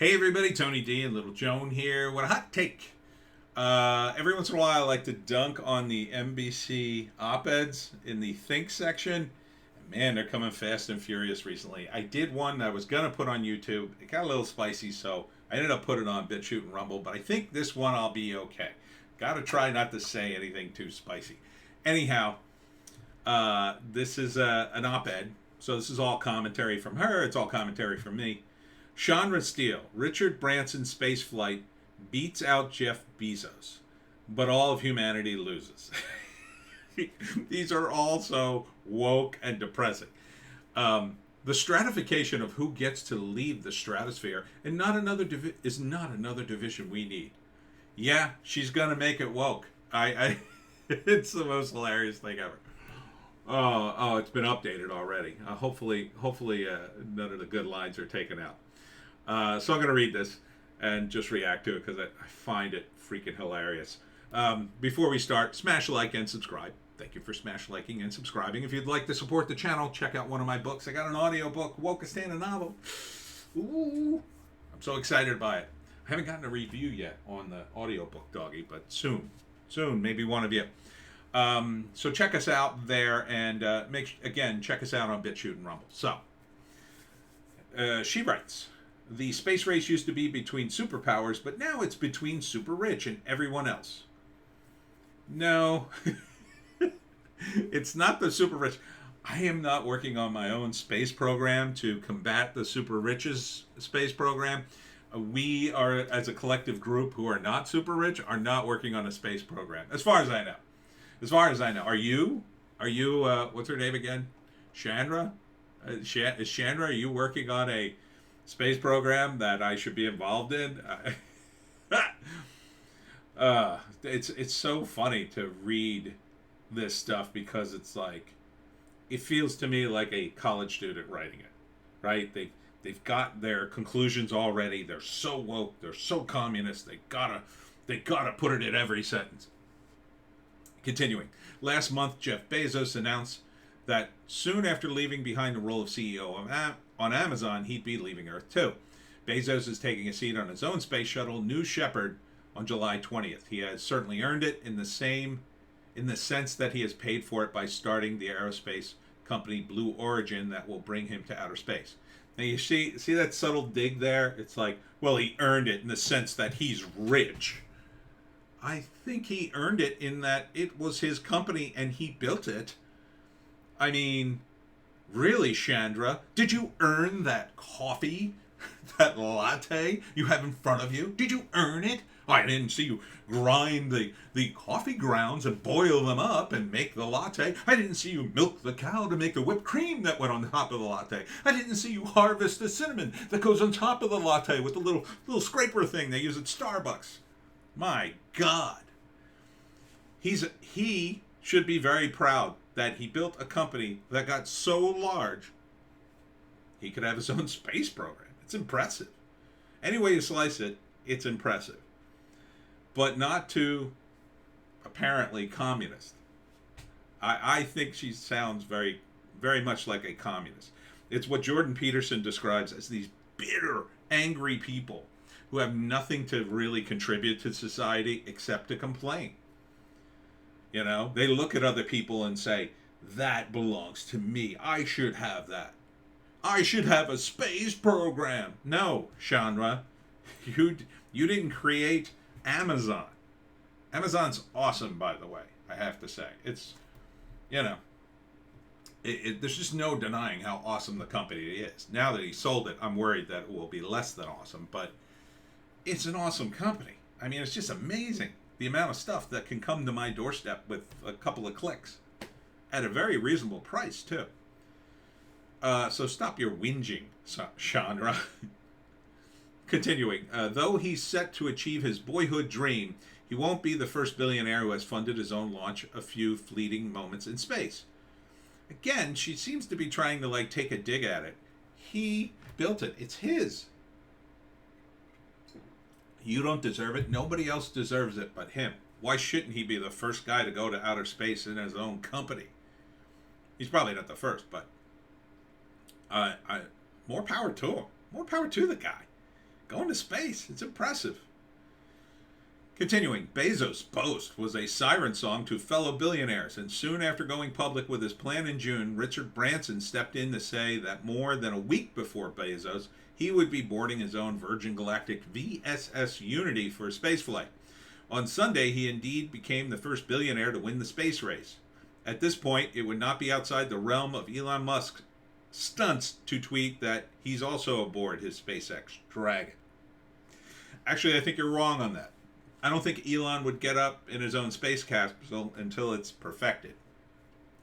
Hey everybody, Tony D and Little Joan here. What a hot take. Every once in a while I like to dunk on the NBC opeds in the Think section. Man, they're coming fast and furious recently. I did one that I was going to put on YouTube. It got a little spicy, so I ended up putting it on BitChute and Rumble, but I think this one I'll be okay. Gotta try not to say anything too spicy. Anyhow, this is an op-ed, so this is all commentary from her. It's all commentary from me. Chandra Steele, Richard Branson spaceflight beats out Jeff Bezos, but all of humanity loses. These are also woke and depressing. The stratification of who gets to leave the stratosphere and is not another division we need. Yeah, she's gonna make it woke. It's the most hilarious thing ever. Oh, it's been updated already. Hopefully, none of the good lines are taken out. So I'm going to read this and just react to it because I find it freaking hilarious. Before we start, smash like and subscribe. Thank you for smash liking and subscribing. If you'd like to support the channel, check out one of my books. I got an audio book, Wokeistan, a novel. Ooh, I'm so excited by it. I haven't gotten a review yet on the audio book, doggy, but soon, maybe one of you. So check us out there and check us out on BitChute and Rumble. So she writes, the space race used to be between superpowers, but now it's between super rich and everyone else. No, it's not the super rich. I am not working on my own space program to combat the super rich's space program. We are, as a collective group who are not super rich, are not working on a space program, as far as I know. As far as I know. Are you? What's her name again? Chandra? Is Chandra, are you working on a space program that I should be involved in? It's so funny to read this stuff because it's like, it feels to me like a college student writing it, right? They've got their conclusions already. They're so woke. They're so communist. They gotta put it in every sentence. Continuing, last month Jeff Bezos announced that soon after leaving behind the role of CEO on Amazon, he'd be leaving Earth too. Bezos is taking a seat on his own space shuttle, New Shepard, on July 20th. He has certainly earned it in the sense that he has paid for it by starting the aerospace company Blue Origin that will bring him to outer space. Now you see that subtle dig there? It's like, well, he earned it in the sense that he's rich. I think he earned it in that it was his company and he built it. I mean, really, Chandra, did you earn that coffee, that latte you have in front of you? Did you earn it? I didn't see you grind the coffee grounds and boil them up and make the latte. I didn't see you milk the cow to make the whipped cream that went on top of the latte. I didn't see you harvest the cinnamon that goes on top of the latte with the little scraper thing they use at Starbucks. My God. He should be very proud that he built a company that got so large he could have his own space program. It's impressive. Any way you slice it, it's impressive. But not to, apparently, communist. I think she sounds very, very much like a communist. It's what Jordan Peterson describes as these bitter, angry people who have nothing to really contribute to society except to complain. You know, they look at other people and say, that belongs to me. I should have that. I should have a space program. No, Chandra, you didn't create Amazon. Amazon's awesome, by the way, I have to say. It's, you know, there's just no denying how awesome the company is. Now that he sold it, I'm worried that it will be less than awesome, but it's an awesome company. I mean, it's just amazing the amount of stuff that can come to my doorstep with a couple of clicks at a very reasonable price, too. So stop your whinging, Chandra. Continuing, though he's set to achieve his boyhood dream, he won't be the first billionaire who has funded his own launch a few fleeting moments in space. Again, she seems to be trying to, take a dig at it. He built it. It's his. You don't deserve it. Nobody else deserves it but him. Why shouldn't he be the first guy to go to outer space in his own company? He's probably not the first, but more power to him. More power to the guy. Going to space. It's impressive. Continuing, Bezos' boast was a siren song to fellow billionaires, and soon after going public with his plan in June, Richard Branson stepped in to say that more than a week before Bezos, he would be boarding his own Virgin Galactic VSS Unity for a spaceflight. On Sunday, he indeed became the first billionaire to win the space race. At this point, it would not be outside the realm of Elon Musk's stunts to tweet that he's also aboard his SpaceX Dragon. Actually, I think you're wrong on that. I don't think Elon would get up in his own space capsule until it's perfected.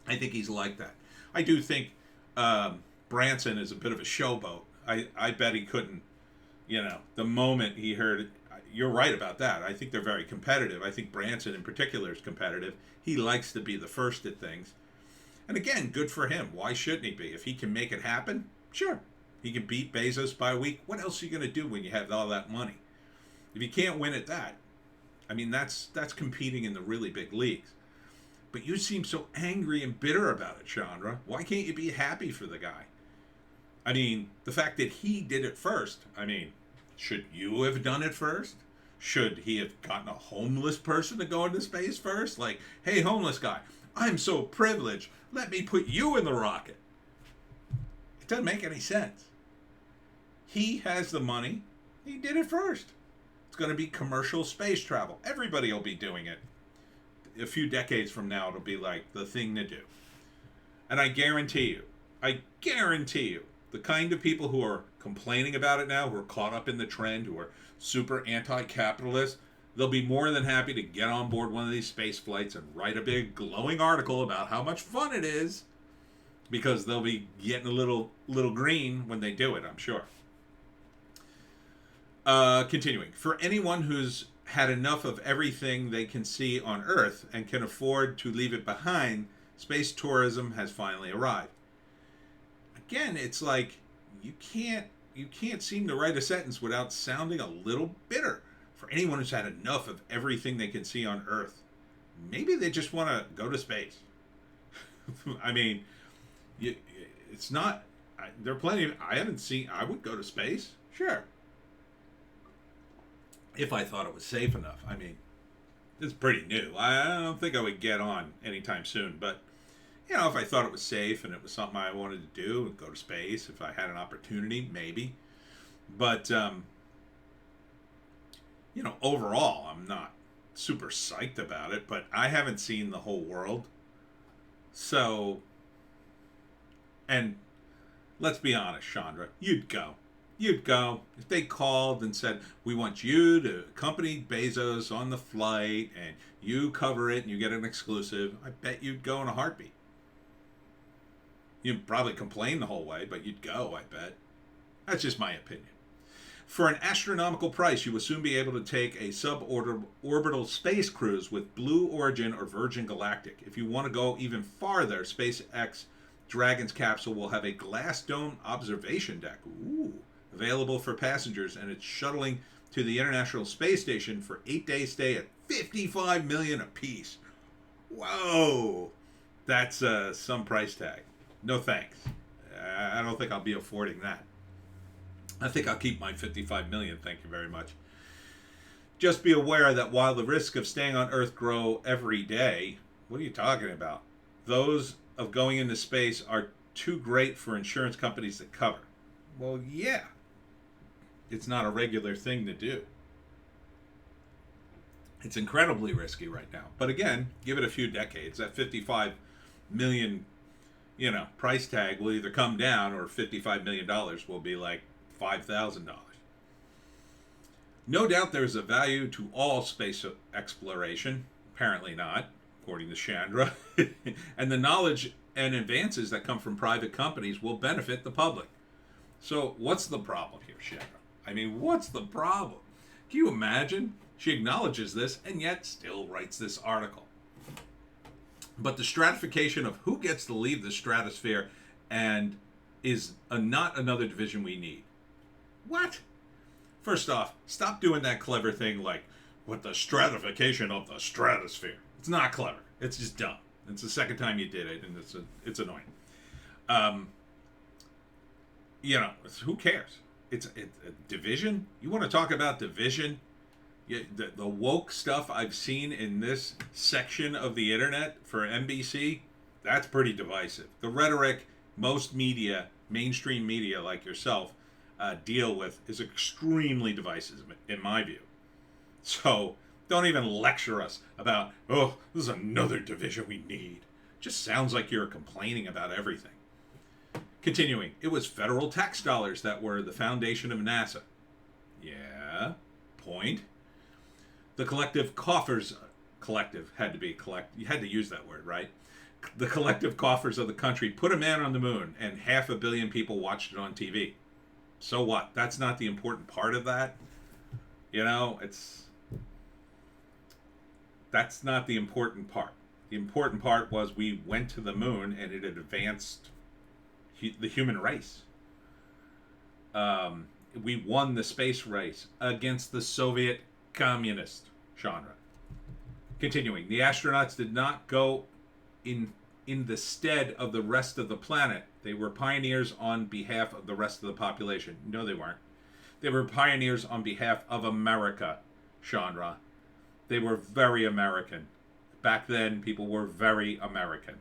I think he's like that. I do think Branson is a bit of a showboat. I bet he couldn't, the moment he heard it. You're right about that. I think they're very competitive. I think Branson in particular is competitive. He likes to be the first at things. And again, good for him. Why shouldn't he be? If he can make it happen, sure. He can beat Bezos by a week. What else are you going to do when you have all that money? If you can't win at that, that's competing in the really big leagues. But you seem so angry and bitter about it, Chandra. Why can't you be happy for the guy? The fact that he did it first. Should you have done it first? Should he have gotten a homeless person to go into space first? Like, hey, homeless guy, I'm so privileged. Let me put you in the rocket. It doesn't make any sense. He has the money. He did it first. It's going to be commercial space travel. Everybody will be doing it. A few decades from now, it'll be like the thing to do. And I guarantee you, the kind of people who are complaining about it now, who are caught up in the trend, who are super anti-capitalist, they'll be more than happy to get on board one of these space flights and write a big glowing article about how much fun it is, because they'll be getting a little green when they do it, I'm sure. Continuing, for anyone who's had enough of everything they can see on Earth and can afford to leave it behind, space tourism has finally arrived. Again, it's like you can't seem to write a sentence without sounding a little bitter. For anyone who's had enough of everything they can see on Earth, maybe they just want to go to space. It's not. There are plenty of. I would go to space, sure, if I thought it was safe enough. It's pretty new. I don't think I would get on anytime soon, but. If I thought it was safe and it was something I wanted to do, go to space, if I had an opportunity, maybe. But, overall, I'm not super psyched about it, but I haven't seen the whole world. So, and let's be honest, Chandra, you'd go. You'd go. If they called and said, we want you to accompany Bezos on the flight and you cover it and you get an exclusive, I bet you'd go in a heartbeat. You'd probably complain the whole way, but you'd go, I bet. That's just my opinion. For an astronomical price, you will soon be able to take a suborbital space cruise with Blue Origin or Virgin Galactic. If you want to go even farther, SpaceX Dragon's capsule will have a glass dome observation deck. Ooh. Available for passengers, and it's shuttling to the International Space Station for 8-day stay at $55 million apiece. Whoa! That's some price tag. No thanks. I don't think I'll be affording that. I think I'll keep my $55 million, thank you very much. Just be aware that while the risks of staying on Earth grow every day, what are you talking about? Those of going into space are too great for insurance companies to cover. Well, yeah. It's not a regular thing to do. It's incredibly risky right now. But again, give it a few decades. That $55 million, price tag will either come down or $55 million will be like $5,000. No doubt there's a value to all space exploration. Apparently not, according to Chandra. And the knowledge and advances that come from private companies will benefit the public. So what's the problem here, Chandra? What's the problem? Can you imagine? She acknowledges this and yet still writes this article. But the stratification of who gets to leave the stratosphere and is not another division we need. What? First off, stop doing that clever thing like, what the stratification of the stratosphere. It's not clever. It's just dumb. It's the second time you did it, and it's annoying. Who cares? It's a division. You want to talk about division? Yeah, the woke stuff I've seen in this section of the internet for NBC, that's pretty divisive. The rhetoric most media, mainstream media like yourself, deal with is extremely divisive, in my view. So don't even lecture us about, oh, this is another division we need. Just sounds like you're complaining about everything. Continuing, it was federal tax dollars that were the foundation of NASA. Yeah, point. The collective coffers, collective had to be collect. You had to use that word, right? The collective coffers of the country put a man on the moon, and 500 million people watched it on TV. So what? That's not the important part of that. You know, that's not the important part. The important part was we went to the moon, and it had advanced the human race. We won the space race against the Soviet communist genre. Continuing, the astronauts did not go in the stead of the rest of the planet. They were pioneers on behalf of the rest of the population. No, they weren't. They were pioneers on behalf of America genre. They were very American. Back then, people were very American.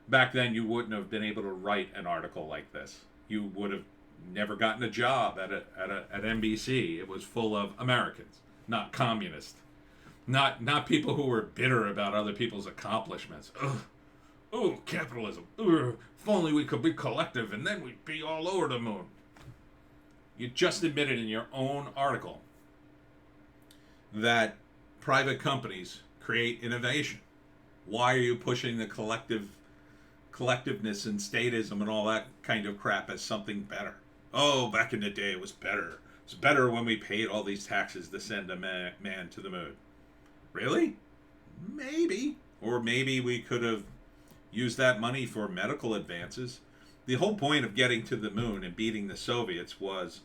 Back then, you wouldn't have been able to write an article like this. You would have never gotten a job at NBC. It was full of Americans, not communists, not people who were bitter about other people's accomplishments. Ugh. Oh, capitalism. Ugh. If only we could be collective, and then we'd be all over the moon. You just admitted in your own article that private companies create innovation. Why are you pushing the collectiveness and statism and all that kind of crap as something better? Oh, back in the day it was better. It's better when we paid all these taxes to send a man to the moon. Really? Maybe. Or maybe we could have used that money for medical advances. The whole point of getting to the moon and beating the Soviets was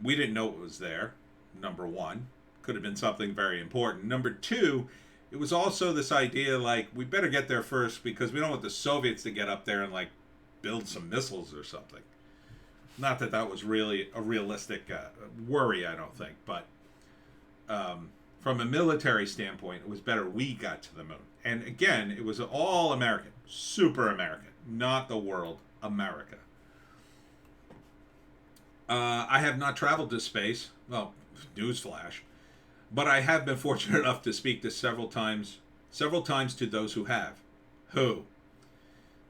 we didn't know it was there, number one. Could have been something very important. Number two, it was also this idea like we better get there first because we don't want the Soviets to get up there and like build some missiles or something. Not that that was really a realistic worry, I don't think, but from a military standpoint, it was better we got to the moon. And again, it was all American, super American, not the world, America. I have not traveled to space. Well, newsflash. But I have been fortunate enough to speak to several times to those who have. Who?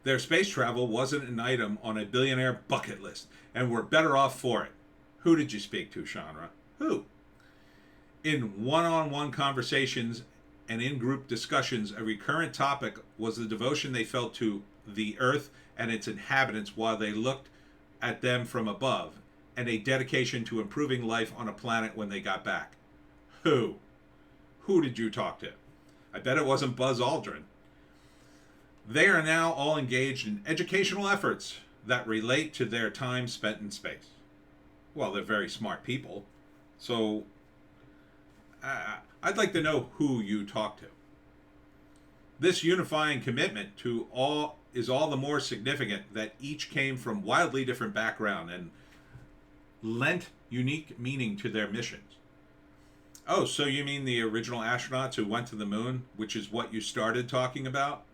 Their space travel wasn't an item on a billionaire bucket list, and were better off for it. Who did you speak to, Chandra? Who? In one-on-one conversations and in-group discussions, a recurrent topic was the devotion they felt to the Earth and its inhabitants while they looked at them from above, and a dedication to improving life on a planet when they got back. Who? Who did you talk to? I bet it wasn't Buzz Aldrin. They are now all engaged in educational efforts that relate to their time spent in space. Well, they're very smart people. So, I'd like to know who you talked to. This unifying commitment to all is all the more significant that each came from wildly different background and lent unique meaning to their missions. Oh, so you mean the original astronauts who went to the moon, which is what you started talking about?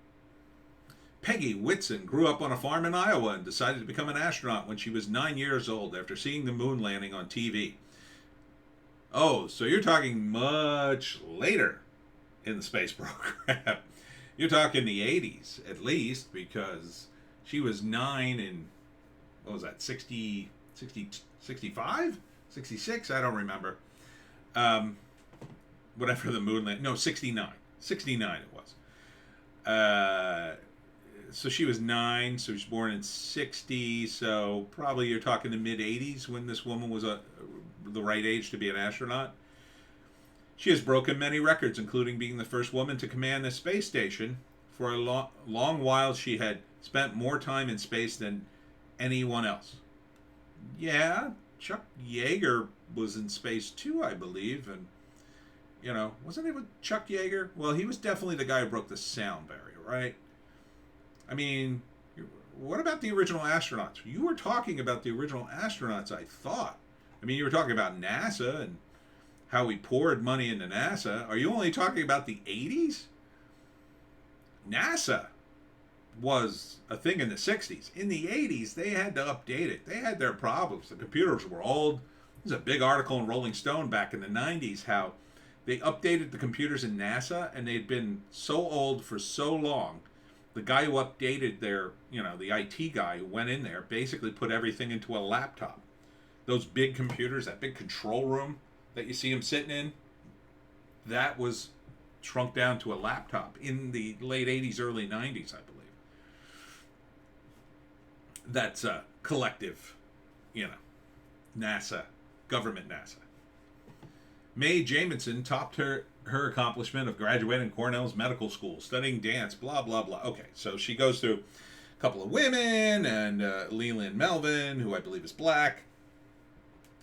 Peggy Whitson grew up on a farm in Iowa and decided to become an astronaut when she was 9 years old after seeing the moon landing on TV. Oh, so you're talking much later in the space program. You're talking the 80s, at least, because she was 9 in, what was that, 65? 66? I don't remember. Whatever the moon landed. No, 69. 69 it was. So she was 9, so she was born in 60, so probably you're talking the mid-80s when this woman was the right age to be an astronaut. She has broken many records, including being the first woman to command a space station. For a long while, she had spent more time in space than anyone else. Yeah, Chuck Yeager was in space too, I believe, and wasn't it with Chuck Yeager? Well, he was definitely the guy who broke the sound barrier, right? I mean, what about the original astronauts? You were talking about the original astronauts, I thought. I mean, you were talking about NASA and how we poured money into NASA. Are you only talking about the 80s? NASA was a thing in the 60s. In the 80s, they had to update it. They had their problems. The computers were old. There's a big article in Rolling Stone back in the 90s how they updated the computers in NASA, and they'd been so old for so long. The guy who updated their, the IT guy who went in there, basically put everything into a laptop. Those big computers, that big control room that you see him sitting in, that was shrunk down to a laptop in the late 80s, early 90s, I believe. That's a collective, NASA, government NASA. Mae Jemison topped her accomplishment of graduating Cornell's medical school, studying dance, blah, blah, blah. Okay, so she goes through a couple of women, and Leland Melvin, who I believe is black,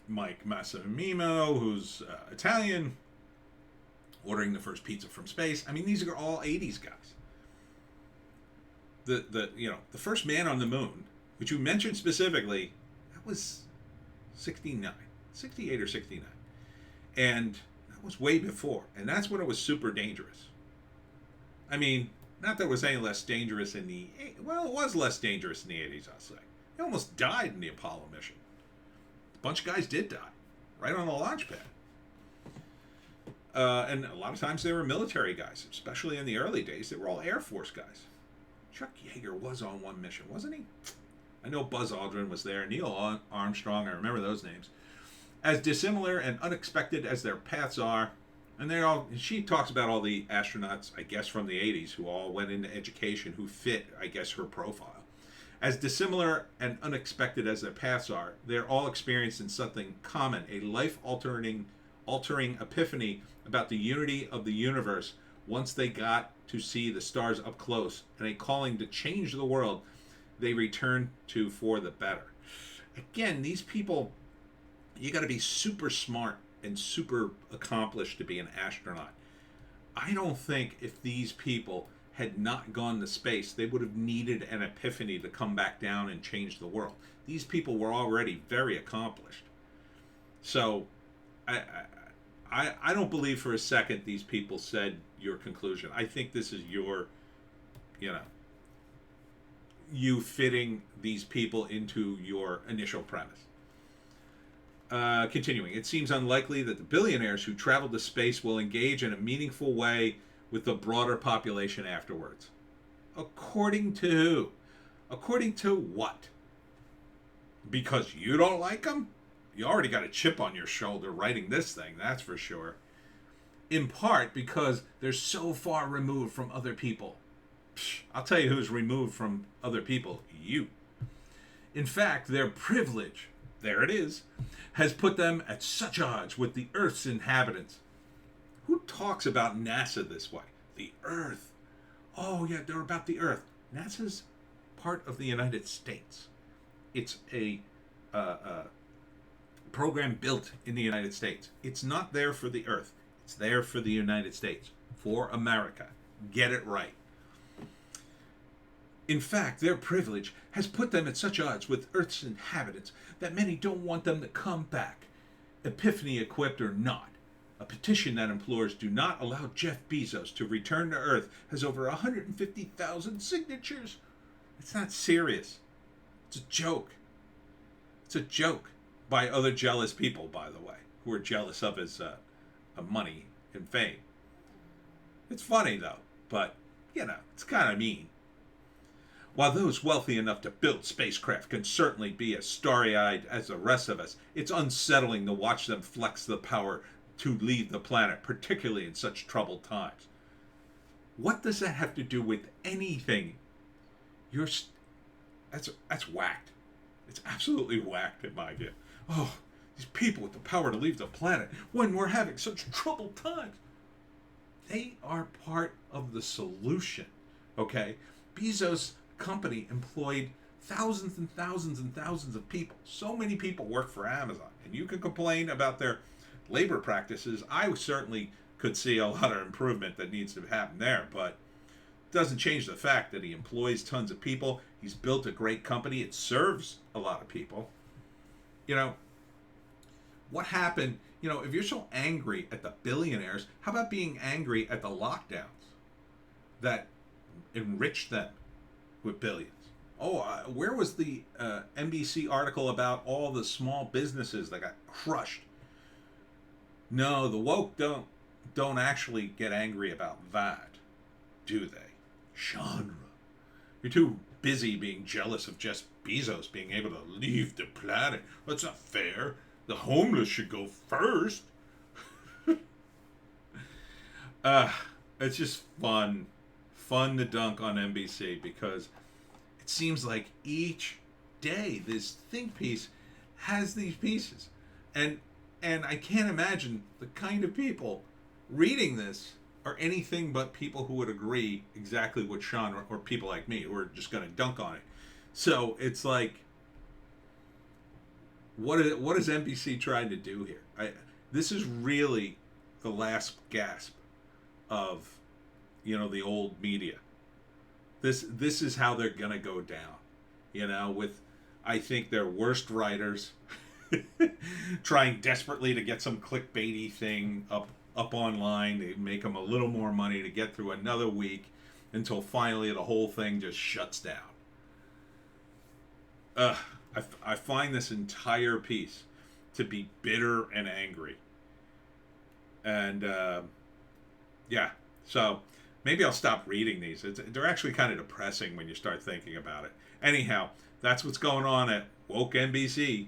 Mike Massimino, who's Italian, ordering the first pizza from space. I mean, these are all 80s guys. The first man on the moon, which you mentioned specifically, that was 69, 68 or 69. And that was way before. And that's when it was super dangerous. I mean, not that it was any less dangerous in the... Well, it was less dangerous in the 80s, I'll say. He almost died in the Apollo mission. A bunch of guys did die. Right on the launch pad. And a lot of times they were military guys. Especially in the early days, they were all Air Force guys. Chuck Yeager was on one mission, wasn't he? I know Buzz Aldrin was there. Neil Armstrong, I remember those names. As dissimilar and unexpected as their paths are, and she talks about all the astronauts, I guess, from the 80s who all went into education, who fit, I guess, her profile. As dissimilar and unexpected as their paths are, they're all experiencing something common, a life-altering epiphany about the unity of the universe once they got to see the stars up close, and a calling to change the world they returned to for the better. Again, these people, you got to be super smart and super accomplished to be an astronaut. I don't think if these people had not gone to space, they would have needed an epiphany to come back down and change the world. These people were already very accomplished. So I don't believe for a second these people said your conclusion. I think this is your, you fitting these people into your initial premise. Continuing, it seems unlikely that the billionaires who traveled to space will engage in a meaningful way with the broader population afterwards. According to who? According to what? Because you don't like them? You already got a chip on your shoulder writing this thing, that's for sure. In part because they're so far removed from other people. I'll tell you who's removed from other people. You. In fact, their privilege, there it is, has put them at such odds with the Earth's inhabitants. Who talks about NASA this way? The Earth. Oh, yeah, they're about the Earth. NASA's part of the United States. It's a program built in the United States. It's not there for the Earth. It's there for the United States. For America. Get it right. In fact, their privilege has put them at such odds with Earth's inhabitants that many don't want them to come back, Epiphany equipped or not. A petition that implores do not allow Jeff Bezos to return to Earth has over 150,000 signatures. It's not serious. It's a joke. It's a joke by other jealous people, by the way, who are jealous of his money and fame. It's funny, though, but, it's kind of mean. While those wealthy enough to build spacecraft can certainly be as starry-eyed as the rest of us, it's unsettling to watch them flex the power to leave the planet, particularly in such troubled times. What does that have to do with anything? That's whacked. It's absolutely whacked in my view. Oh, these people with the power to leave the planet when we're having such troubled times. They are part of the solution, okay? Bezos' company employed thousands and thousands and thousands of people. So many people work for Amazon. And you can complain about their labor practices. I certainly could see a lot of improvement that needs to happen there. But Doesn't change the fact that he employs tons of people. He's built a great company. It serves a lot of people. You know, what happened? You know, if you're so angry at the billionaires, how about being angry at the lockdowns that enriched them with billions? Oh, where was the NBC article about all the small businesses that got crushed? No, the woke don't actually get angry about that, do they? Genre. You're too busy being jealous of Jeff Bezos being able to leave the planet. That's not fair. The homeless should go first. It's just fun to dunk on NBC because it seems like each day this think piece has these pieces, and I can't imagine the kind of people reading this are anything but people who would agree exactly what Sean or people like me who are just going to dunk on it. So it's like, what is NBC trying to do here? This is really the last gasp of, you know, the old media. This is how they're gonna go down. You know, with, I think, their worst writers trying desperately to get some clickbaity thing up online to make them a little more money to get through another week until finally the whole thing just shuts down. I find this entire piece to be bitter and angry. And, yeah, so maybe I'll stop reading these. They're actually kind of depressing when you start thinking about it. Anyhow, that's what's going on at Woke NBC.